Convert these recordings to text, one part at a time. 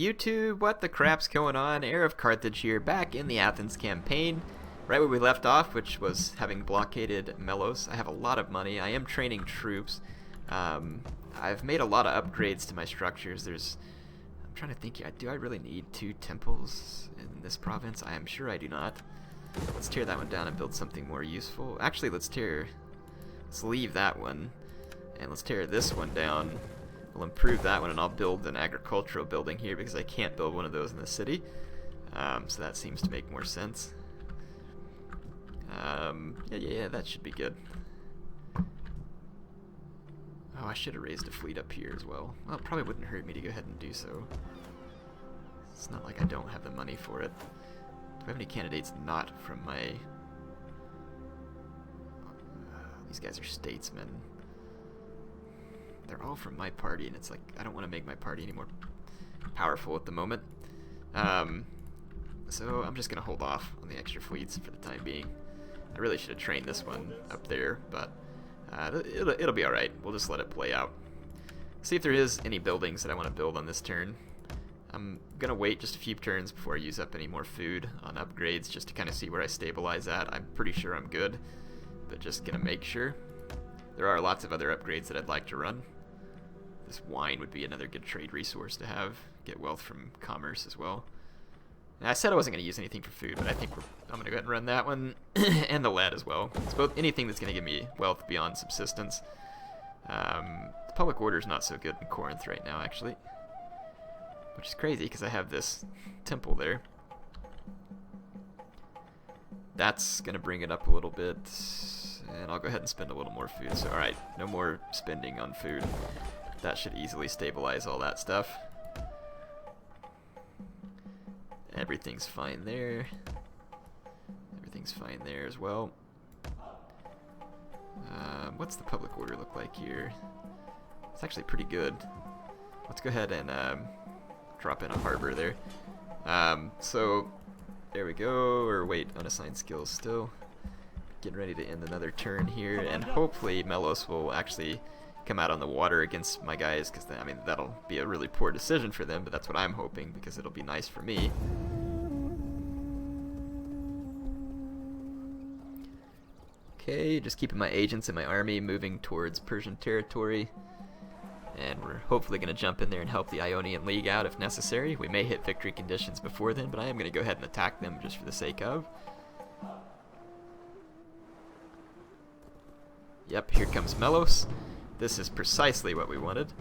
YouTube, what the crap's going on? HeirofCarthage here, back in the Athens campaign, right where we left off, which was having blockaded Melos. I have a lot of money. I am training troops. I've made a lot of upgrades to my structures. I'm trying to think here, do I really need 2 temples in this province? I am sure I do not. Let's tear that one down and build something more useful. Actually, let's leave that one, and let's tear this one down. We'll improve that one, and I'll build an agricultural building here because I can't build one of those in the city. So that seems to make more sense. Yeah, that should be good. Oh, I should have raised a fleet up here as well. Well, it probably wouldn't hurt me to go ahead and do so. It's not like I don't have the money for it. Do I have any candidates not from my... these guys are statesmen. They're all from my party, and it's like, I don't want to make my party any more powerful at the moment. So I'm just going to hold off on the extra fleets for the time being. I really should have trained this one up there, but it'll be alright. We'll just let it play out. See if there is any buildings that I want to build on this turn. I'm going to wait just a few turns before I use up any more food on upgrades, just to kind of see where I stabilize at. I'm pretty sure I'm good, but just going to make sure. There are lots of other upgrades that I'd like to run. This wine would be another good trade resource to have. Get wealth from commerce as well. And I said I wasn't going to use anything for food, but I think I'm going to go ahead and run that one, and the lead as well. It's both anything that's going to give me wealth beyond subsistence. The public order is not so good in Corinth right now, actually. Which is crazy, because I have this temple there. That's going to bring it up a little bit. And I'll go ahead and spend a little more food. So, alright, no more spending on food. That should easily stabilize all that stuff. Everything's fine there. Everything's fine there as well. What's the public order look like here? It's actually pretty good. Let's go ahead and drop in a harbor there. So, there we go. Or wait, unassigned skills still. Getting ready to end another turn here, and hopefully Melos will actually come out on the water against my guys, because I mean, that'll be a really poor decision for them, but that's what I'm hoping, because it'll be nice for me. Okay, just keeping my agents and my army moving towards Persian territory, and we're hopefully going to jump in there and help the Ionian League out if necessary. We may hit victory conditions before then, but I am going to go ahead and attack them just for the sake of. Yep, here comes Melos. This is precisely what we wanted.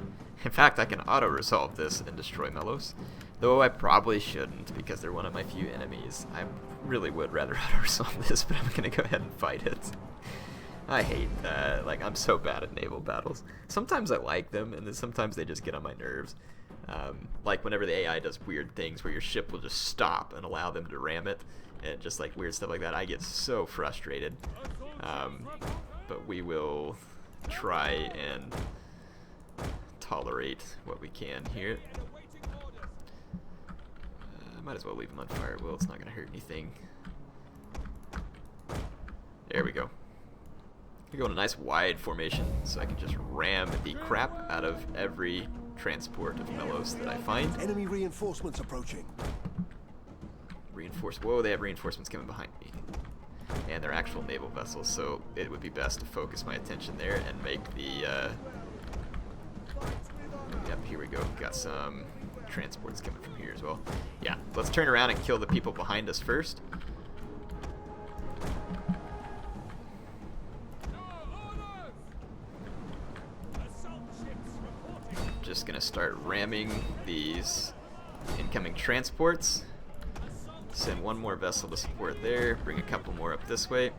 In fact, I can auto-resolve this and destroy Melos. Though I probably shouldn't, because they're one of my few enemies. I really would rather auto-resolve this, but I'm going to go ahead and fight it. I hate that. Like, I'm so bad at naval battles. Sometimes I like them, and then sometimes they just get on my nerves. Like whenever the AI does weird things where your ship will just stop and allow them to ram it, and just like weird stuff like that, I get so frustrated. But we will try and tolerate what we can here. I might as well leave them on fire. Well, it's not going to hurt anything. There we go. We go in a nice wide formation, so I can just ram the crap out of every transport of Melos that I find. Enemy reinforcements approaching. Whoa, they have reinforcements coming behind me. And they're actual naval vessels, so it would be best to focus my attention there and make the, yep, here we go. Got some transports coming from here as well. Yeah, let's turn around and kill the people behind us first. Just gonna start ramming these incoming transports. Send one more vessel to support there, bring a couple more up this way.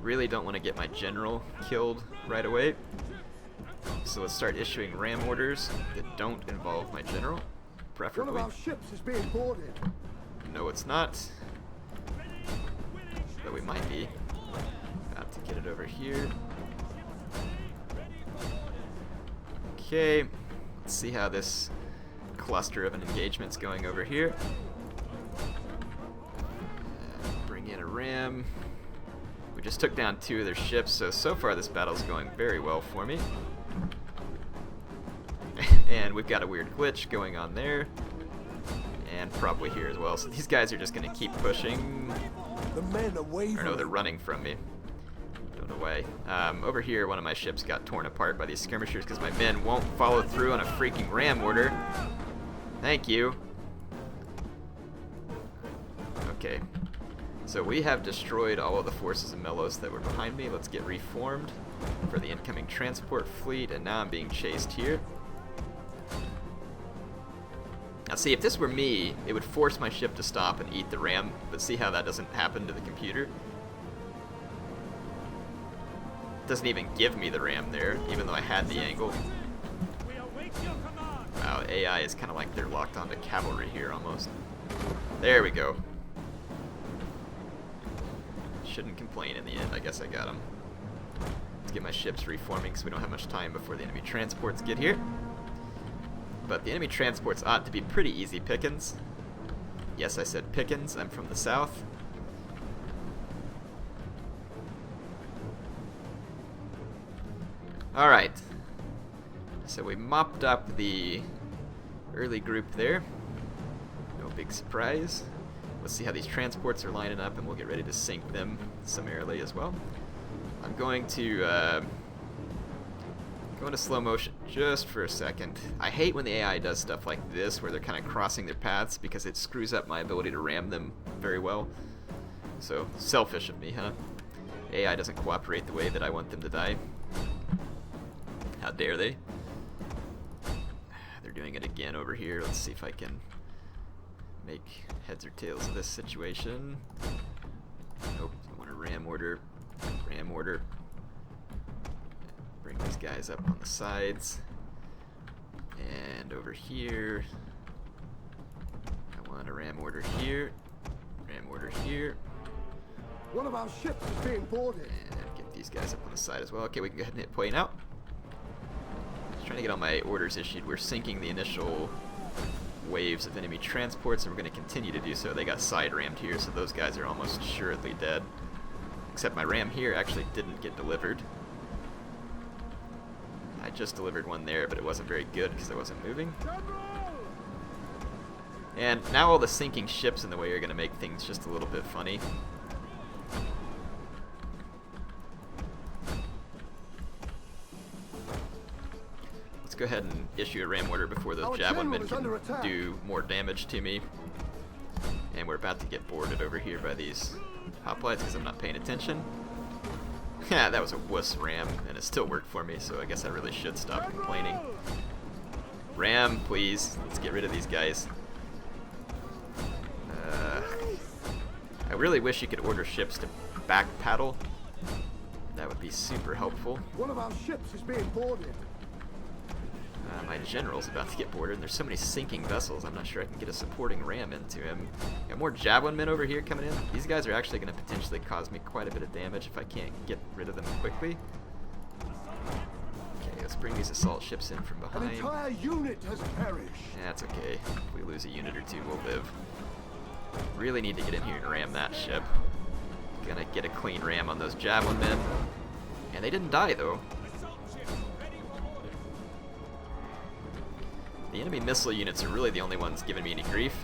Really don't want to get my general killed right away. So let's start issuing ram orders that don't involve my general, preferably. One of our ships is being boarded. No, it's not. But we might be. About to get it over here. Okay, let's see how this cluster of an engagement's going over here. Bring in a ram. We just took down 2 of their ships, so far this battle's going very well for me. And we've got a weird glitch going on there. And probably here as well. So these guys are just going to keep pushing. The men are Or wavering. no, they're running from me. Don't know why. Over here, one of my ships got torn apart by these skirmishers because my men won't follow through on a freaking ram order. Thank you. Okay. So we have destroyed all of the forces of Melos that were behind me. Let's get reformed for the incoming transport fleet, and now I'm being chased here. Now see, if this were me, it would force my ship to stop and eat the ram, but see how that doesn't happen to the computer? It doesn't even give me the ram there, even though I had the angle. Wow, AI is kind of like they're locked onto cavalry here almost. There we go. Shouldn't complain in the end. I guess I got him. Let's get my ships reforming because we don't have much time before the enemy transports get here. But the enemy transports ought to be pretty easy pickings. Yes, I said pickings. I'm from the south. Alright. So we mopped up the early group there. No big surprise. Let's see how these transports are lining up, and we'll get ready to sink them summarily as well. I'm going to go into slow motion just for a second. I hate when the AI does stuff like this, where they're kind of crossing their paths, because it screws up my ability to ram them very well. So, selfish of me, huh? AI doesn't cooperate the way that I want them to die. How dare they? They're doing it again over here. Let's see if I can make heads or tails of this situation. Nope, I want a ram order. Ram order. Bring these guys up on the sides. And over here, I want a ram order here. Ram order here. One of our ships is being boarded. And get these guys up on the side as well. Okay, we can go ahead and hit play now. Just trying to get all my orders issued. We're sinking the initial waves of enemy transports, and we're going to continue to do so. They got side rammed here, so those guys are almost assuredly dead. Except my ram here actually didn't get delivered. I just delivered one there, but it wasn't very good because I wasn't moving. And now all the sinking ships in the way are going to make things just a little bit funny. Let's go ahead and issue a ram order before those javelinmen can do more damage to me. And we're about to get boarded over here by these hoplites because I'm not paying attention. Yeah, that was a wuss ram, and it still worked for me, so I guess I really should stop complaining. Ram, please. Let's get rid of these guys. I really wish you could order ships to back paddle. That would be super helpful. One of our ships is being boarded. My general's about to get boarded, and there's so many sinking vessels, I'm not sure I can get a supporting ram into him. Got more javelin men over here coming in. These guys are actually going to potentially cause me quite a bit of damage if I can't get rid of them quickly. Okay, let's bring these assault ships in from behind. An entire unit has perished. That's okay. If we lose a unit or two, we'll live. Really need to get in here and ram that ship. Gonna get a clean ram on those javelin men. And they didn't die, though. The enemy missile units are really the only ones giving me any grief,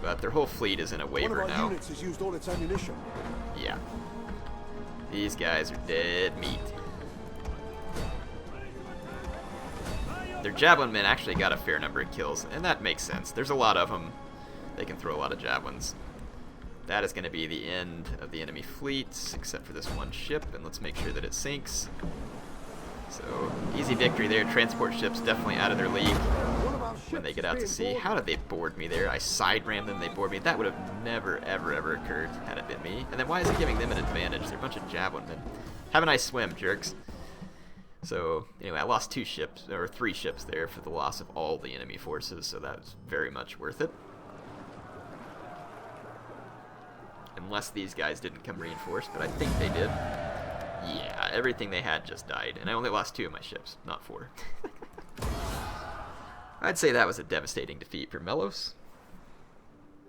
but their whole fleet is in a waiver One of our now. units has used all its ammunition. Yeah. These guys are dead meat. Their javelin men actually got a fair number of kills, and that makes sense. There's a lot of them. They can throw a lot of javelins. That is going to be the end of the enemy fleet, except for this one ship, and let's make sure that it sinks. So, easy victory there. Transport ships definitely out of their league when they get out to sea. How did they board me there? I side rammed them, they board me. That would have never, ever, ever occurred had it been me. And then why is it giving them an advantage? They're a bunch of javelin men. Have a nice swim, jerks. So, anyway, I lost 2 ships, or 3 ships there for the loss of all the enemy forces, so that was very much worth it. Unless these guys didn't come reinforced, but I think they did. Yeah, everything they had just died, and I only lost 2 of my ships, not 4. I'd say that was a devastating defeat for Melos.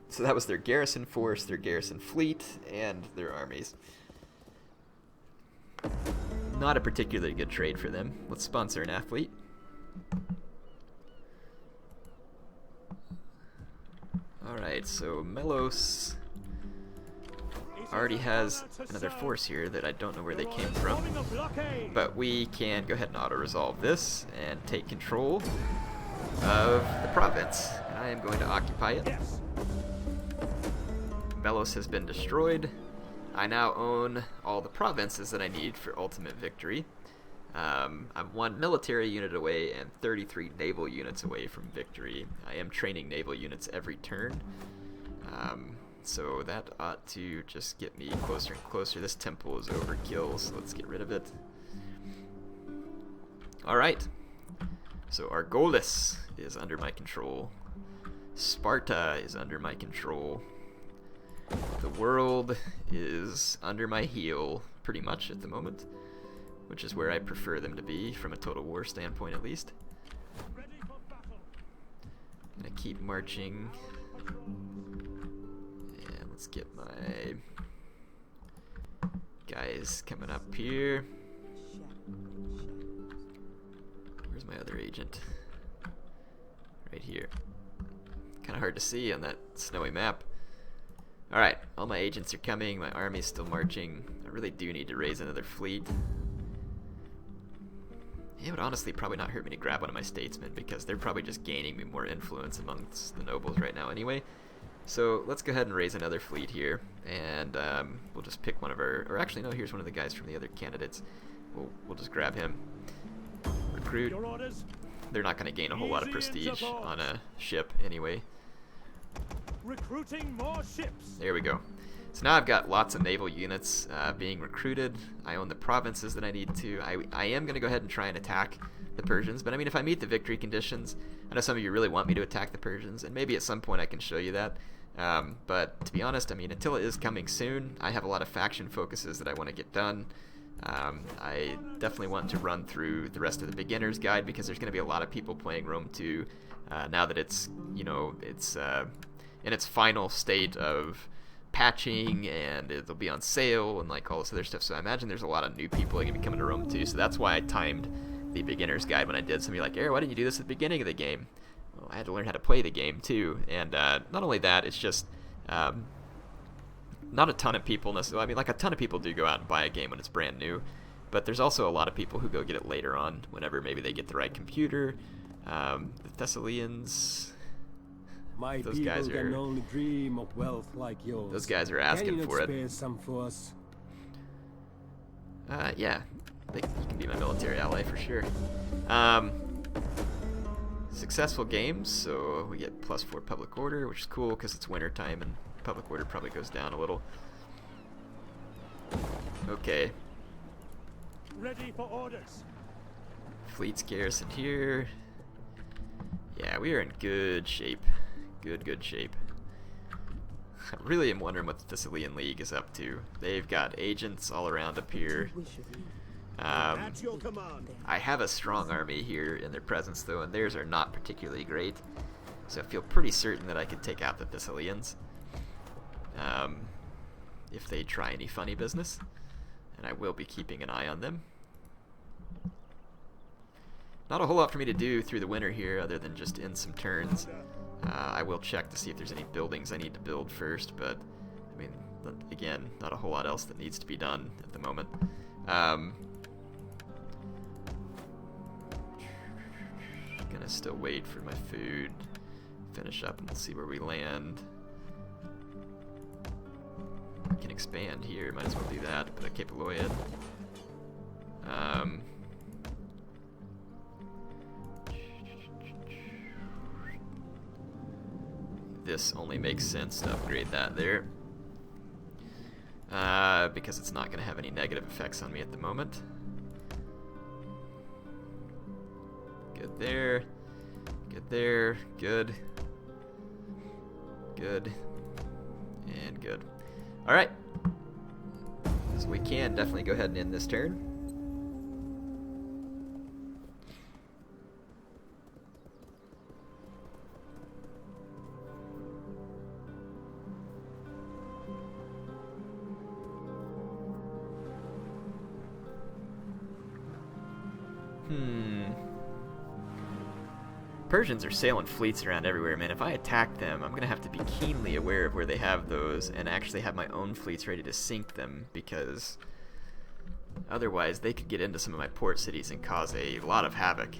So that was their garrison force, their garrison fleet, and their armies. Not a particularly good trade for them. Let's sponsor an athlete. Alright, so Melos already has another force here that I don't know where they came from. But we can go ahead and auto-resolve this and take control of the province. And I am going to occupy it. Melos has been destroyed. I now own all the provinces that I need for ultimate victory. I'm 1 military unit away and 33 naval units away from victory. I am training naval units every turn. So that ought to just get me closer and closer. This temple is overkill, so let's get rid of it. Alright. So Argolis is under my control. Sparta is under my control. The world is under my heel, pretty much at the moment, which is where I prefer them to be, from a total war standpoint at least. Gonna keep marching. And let's get my guys coming up here. Where's my other agent? Right here. Kinda hard to see on that snowy map. Alright, all my agents are coming, my army's still marching. I really do need to raise another fleet. It would honestly probably not hurt me to grab one of my statesmen, because they're probably just gaining me more influence amongst the nobles right now anyway. So let's go ahead and raise another fleet here, and we'll just pick one of our, or actually no, here's one of the guys from the other candidates. We'll just grab him. Recruit. They're not going to gain a whole lot of prestige on a ship anyway. Recruiting more ships. There we go. So now I've got lots of naval units being recruited. I own the provinces that I need to. I am going to go ahead and try and attack the Persians, but I mean, if I meet the victory conditions, I know some of you really want me to attack the Persians, and maybe at some point I can show you that. But to be honest, I mean, Attila is coming soon. I have a lot of faction focuses that I want to get done. I definitely want to run through the rest of the beginner's guide, because there's going to be a lot of people playing Rome 2 now that it's, you know, it's in its final state of patching, and it'll be on sale and like all this other stuff. So I imagine there's a lot of new people that are going to be coming to Rome 2. So that's why I timed the beginner's guide when I did. Some of you are like, Eric, why didn't you do this at the beginning of the game? Well, I had to learn how to play the game too. And not only that, it's just not a ton of people necessarily. I mean, like, a ton of people do go out and buy a game when it's brand new, but there's also a lot of people who go get it later on whenever maybe they get the right computer. The Thessalians, those guys are, only dream of wealth like yours. those guys are asking for it. Some for us? Yeah, you can be my military ally for sure. Successful games, so we get +4 public order, which is cool because it's winter time and public order probably goes down a little. Okay. Ready for orders. Fleet's garrisoned here. Yeah, we are in good shape. Good shape. I really am wondering what the Thessalian League is up to. They've got agents all around up here. At your command. I have a strong army here in their presence, though, and theirs are not particularly great. So I feel pretty certain that I could take out the Thessalians if they try any funny business. And I will be keeping an eye on them. Not a whole lot for me to do through the winter here other than just end some turns. I will check to see if there's any buildings I need to build first, but I mean, again, not a whole lot else that needs to be done at the moment. Gonna still wait for my food, finish up, and we'll see where we land. I can expand here, might as well do that, but I keep Loyad. This only makes sense to upgrade that there. Because it's not going to have any negative effects on me at the moment. Good there. Good there. Good. Good. And good. Alright. So we can definitely go ahead and end this turn. Persians are sailing fleets around everywhere, man. If I attack them, I'm going to have to be keenly aware of where they have those and actually have my own fleets ready to sink them, because otherwise they could get into some of my port cities and cause a lot of havoc.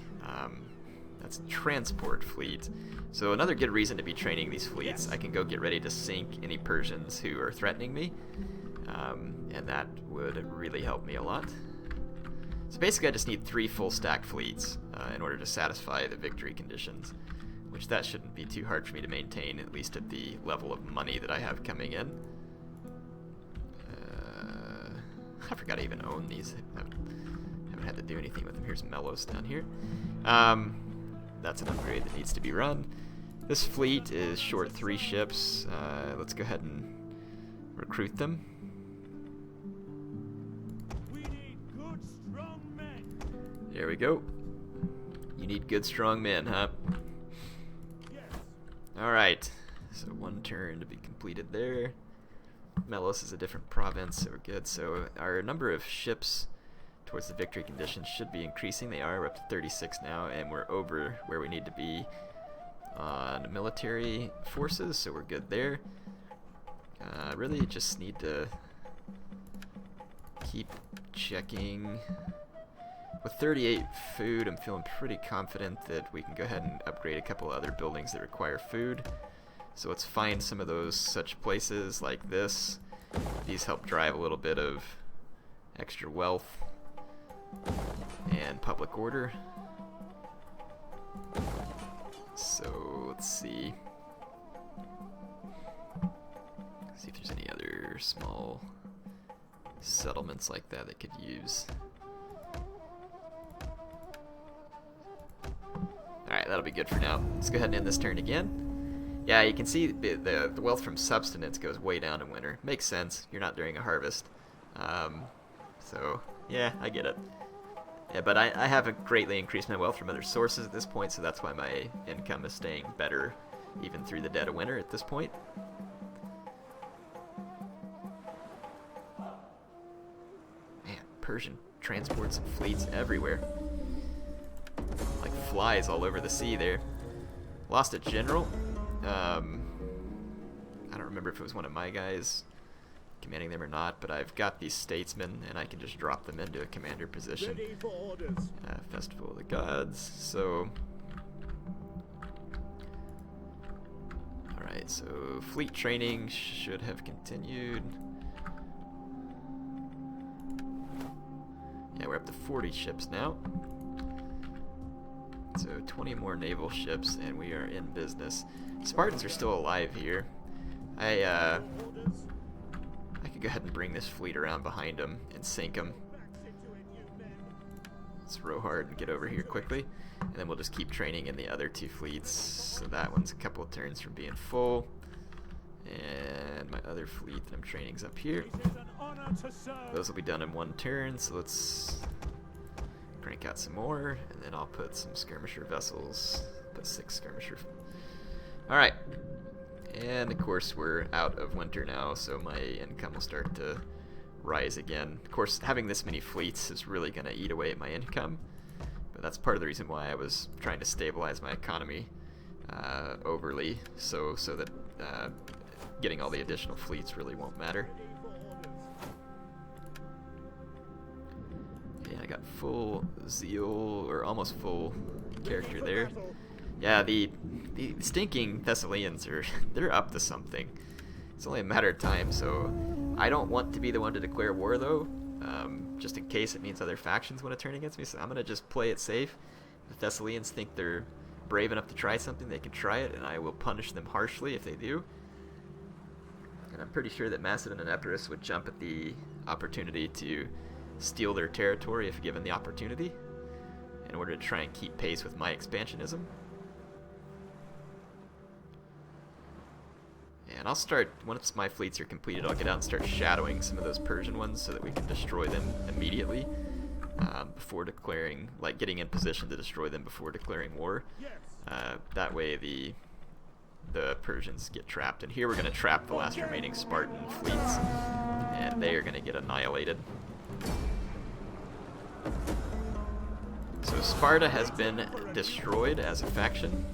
That's a transport fleet. So another good reason to be training these fleets. I can go get ready to sink any Persians who are threatening me, and that would really help me a lot. So basically I just need 3 full stack fleets in order to satisfy the victory conditions, which that shouldn't be too hard for me to maintain, at least at the level of money that I have coming in. I forgot I even own these. I haven't had to do anything with them. Here's Melos down here. That's an upgrade that needs to be run. This fleet is short 3 ships. Let's go ahead and recruit them. There we go. You need good, strong men, huh? Yes. Alright. So 1 turn to be completed there. Melos is a different province, so we're good. So our number of ships towards the victory conditions should be increasing. They are. We're up to 36 now, and we're over where we need to be on military forces, so we're good there. Really just need to keep checking. With 38 food, I'm feeling pretty confident that we can go ahead and upgrade a couple other buildings that require food. So let's find some of those such places like this. These help drive a little bit of extra wealth and public order. So let's see. See if there's any other small settlements like that that could use. Alright, that'll be good for now. Let's go ahead and end this turn again. Yeah, you can see the wealth from subsistence goes way down in winter. Makes sense. You're not during a harvest. So, yeah, I get it. Yeah, but I haven't greatly increased my wealth from other sources at this point, so that's why my income is staying better even through the dead of winter at this point. Man, Persian transports and fleets everywhere. Like flies all over the sea there. Lost a general. I don't remember if it was one of my guys commanding them or not, but I've got these statesmen and I can just drop them into a commander position. Ready for orders. Festival of the Gods. So, alright, so fleet training should have continued. Yeah, we're up to 40 ships now. So 20 more naval ships and we are in business. Spartans are still alive here. I could go ahead and bring this fleet around behind them and sink them. Let's row hard and get over here quickly. And then we'll just keep training in the other 2 fleets. So that one's a couple of turns from being full. And my other fleet that I'm training is up here. Those will be done in 1 turn, so let's crank out some more, and then I'll put some skirmisher vessels. Put 6 skirmishers. Alright. And of course we're out of winter now, so my income will start to rise again. Of course, having this many fleets is really going to eat away at my income, but that's part of the reason why I was trying to stabilize my economy overly, so that getting all the additional fleets really won't matter. Yeah, I got full zeal, or almost full character there. Yeah, the stinking Thessalians they're up to something. It's only a matter of time, so I don't want to be the one to declare war though, just in case it means other factions want to turn against me, so I'm going to just play it safe. If the Thessalians think they're brave enough to try something, they can try it, and I will punish them harshly if they do. And I'm pretty sure that Macedon and Epirus would jump at the opportunity to steal their territory if given the opportunity, in order to try and keep pace with my expansionism. And I'll start, once my fleets are completed, I'll get out and start shadowing some of those Persian ones so that we can destroy them immediately before declaring, like getting in position to destroy them before declaring war. That way the Persians get trapped. And here we're going to trap the last remaining Spartan fleets, and they are going to get annihilated. So Sparta has been destroyed as a faction.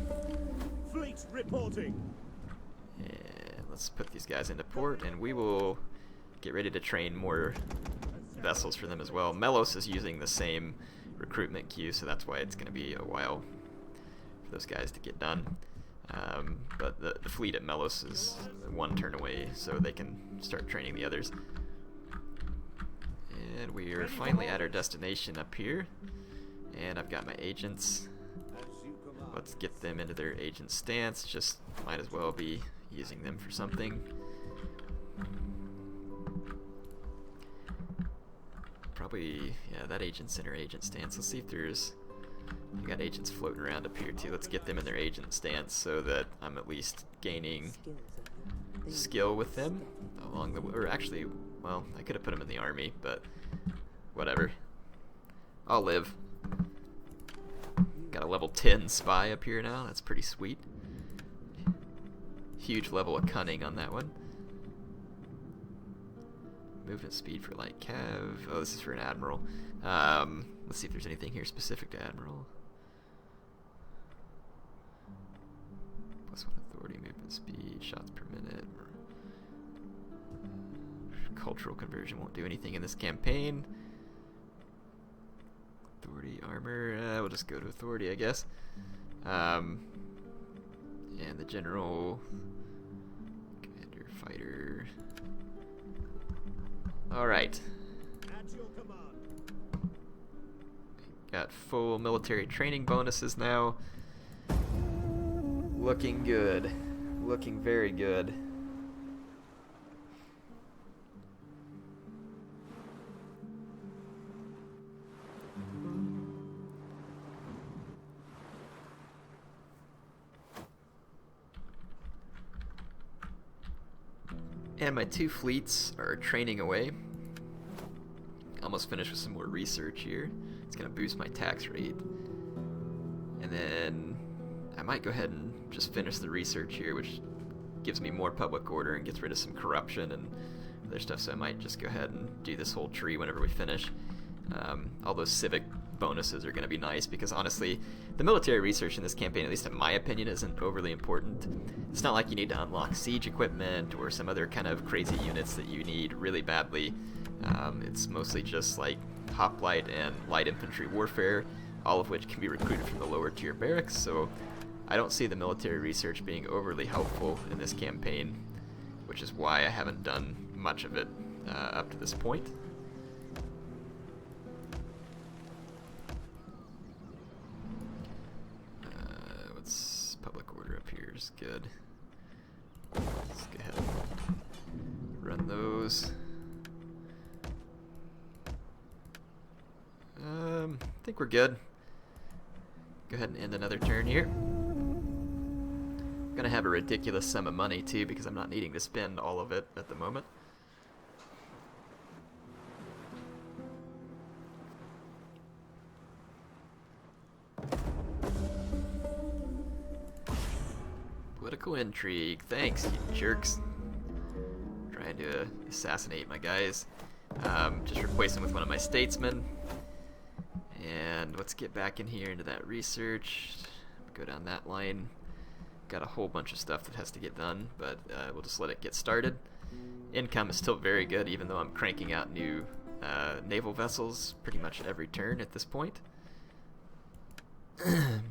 Fleet reporting. And let's put these guys into port, and we will get ready to train more vessels for them as well. Melos is using the same recruitment queue, so that's why it's going to be a while for those guys to get done. But the fleet at Melos is one turn away, so they can start training the others. And we are finally at our destination up here. And I've got my agents. Let's get them into their agent stance. Just might as well be using them for something. Probably, yeah, that agent's in her agent stance. Let's see if there's... We got agents floating around up here too. Let's get them in their agent stance so that I'm at least gaining skill with them along the way. Or actually, well, I could have put them in the army, but whatever. I'll live. Got a level 10 spy up here now. That's pretty sweet. Huge level of cunning on that one. Movement speed for light cav. Oh, this is for an admiral. Let's see if there's anything here specific to admiral. +1 authority, movement speed, shots per minute. Cultural conversion won't do anything in this campaign. Authority, armor, we'll just go to authority, I guess. And the general, commander, fighter. Alright. At your command. Got full military training bonuses now. Looking good. Looking very good. And my two fleets are training away. Almost finished with some more research here. It's going to boost my tax rate. And then I might go ahead and just finish the research here, which gives me more public order and gets rid of some corruption and other stuff. So I might just go ahead and do this whole tree whenever we finish. All those civic bonuses are going to be nice because honestly, the military research in this campaign, at least in my opinion, isn't overly important. It's not like you need to unlock siege equipment or some other kind of crazy units that you need really badly. It's mostly just like hoplite and light infantry warfare, all of which can be recruited from the lower tier barracks, so I don't see the military research being overly helpful in this campaign, which is why I haven't done much of it up to this point. What's public order up here is good. Let's go ahead and run those. I think we're good. Go ahead and end another turn here. I'm gonna have a ridiculous sum of money too because I'm not needing to spend all of it at the moment. Political intrigue. Thanks, you jerks. Trying to assassinate my guys. Just replace them with one of my statesmen. And let's get back in here into that research. Go down that line. Got a whole bunch of stuff that has to get done, but we'll just let it get started. Income is still very good, even though I'm cranking out new naval vessels pretty much every turn at this point. That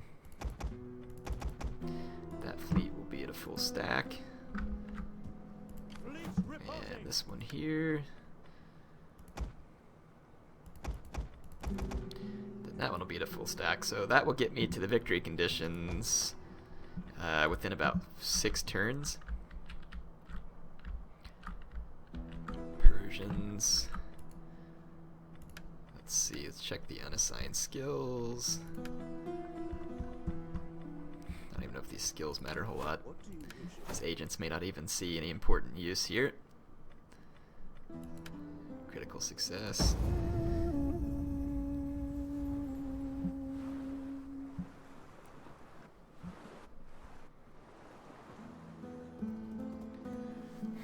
fleet will be at a full stack. And this one here. Then that one will be at a full stack, so that will get me to the victory conditions within about 6 turns. Persians. Let's see, let's check the unassigned skills. I don't even know if these skills matter a whole lot. These agents may not even see any important use here. Critical success.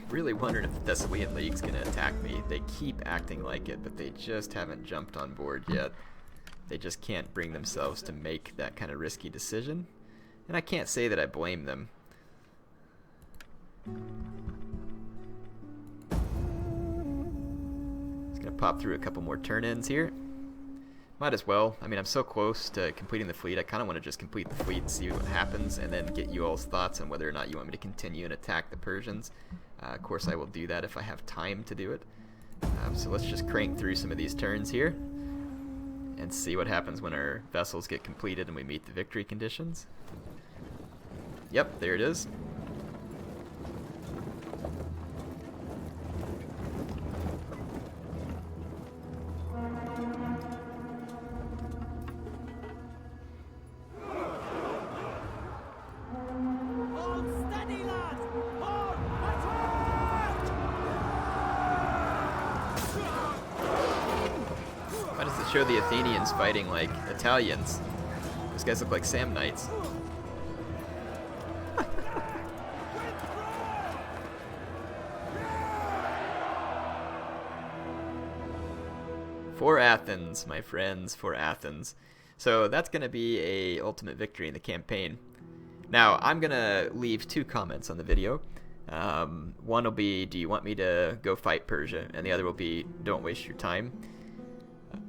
Really wondering if the Thessalian League's gonna attack me. They keep acting like it, but they just haven't jumped on board yet. They just can't bring themselves to make that kind of risky decision. And I can't say that I blame them. Just gonna pop through a couple more turn-ins here. Might as well. I mean, I'm so close to completing the fleet. I kind of want to just complete the fleet and see what happens, and then get you all's thoughts on whether or not you want me to continue and attack the Persians. Of course, I will do that if I have time to do it. So let's just crank through some of these turns here and see what happens when our vessels get completed and we meet the victory conditions. Yep, there it is. Why does it show the Athenians fighting like Italians? Those guys look like Samnites. For Athens, my friends, for Athens. So that's going to be a ultimate victory in the campaign. Now, I'm going to leave 2 comments on the video. One will be, do you want me to go fight Persia? And the other will be, don't waste your time.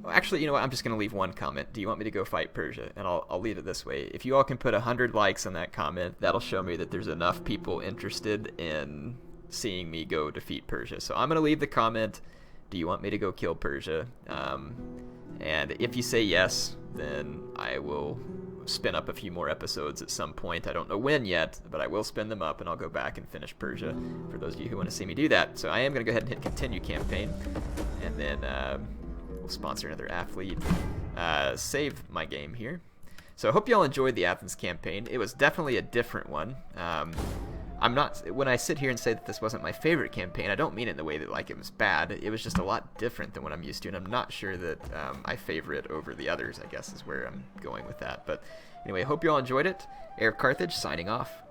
Actually, you know what? I'm just going to leave 1 comment. Do you want me to go fight Persia? And I'll leave it this way. If you all can put 100 likes on that comment, that'll show me that there's enough people interested in seeing me go defeat Persia. So I'm going to leave the comment, do you want me to go kill Persia? And if you say yes, then I will spin up a few more episodes at some point. I don't know when yet, but I will spin them up and I'll go back and finish Persia for those of you who want to see me do that. So I am going to go ahead and hit continue campaign, and then we'll sponsor another athlete. Save my game here. So I hope you all enjoyed the Athens campaign. It was definitely a different one. I'm not, when I sit here and say that this wasn't my favorite campaign, I don't mean it in the way that like it was bad. It was just a lot different than what I'm used to, and I'm not sure that I favor it over the others, I guess is where I'm going with that. But anyway, hope you all enjoyed it. HeirofCarthage signing off.